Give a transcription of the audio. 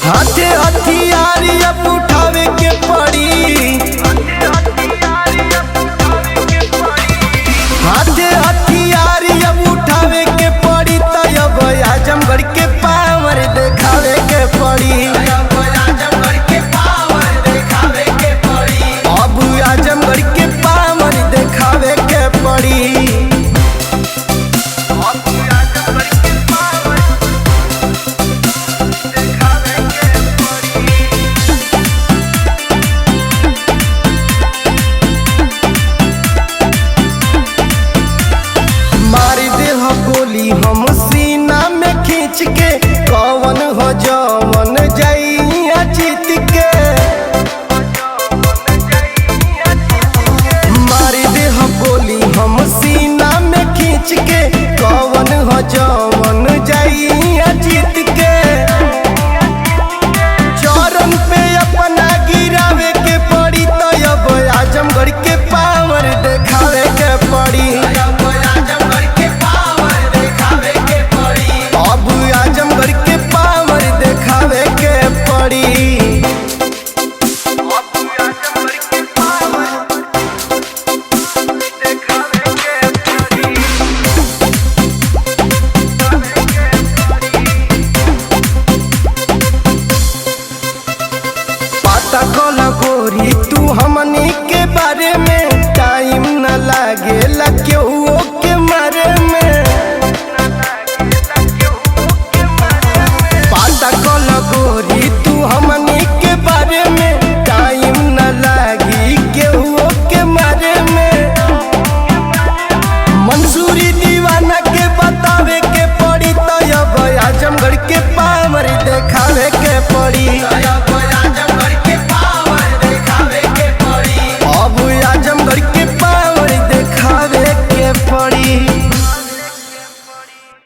हाथे हथियार अब उठावे के पड़ी, हाथे हथियार अब उठावे के पड़ी। तब आजमगढ़ के पावर देखावे के पड़ी, अब आजमगढ़ के पावर देखावे के पड़ी, अब आजमगढ़ के पावर देखावे के पड़ी। गोली हम सीना में खींच के कौन हो जवन जाइया जीत के, मारी दे गोली हम सीना में खींच के कौन हो जवन जाइया जीत के। चरण पे अपना गिरावे के पड़ी, तो अब आजमगढ़ के पावर देखावे के पड़ी, आजमगढ़ के पावर देखावे के पड़ी। पता कला गोरी तू हमनी के बारे में, टाइम न लागेला केहू के मारे में। गोरी तू हमनी के बारे में, टाइम न लागी केहू के मारे में। मंसूरी दीवाना के बतावे के पड़ी, तो अब आजमगढ़ के पावर देखावे के पड़ी।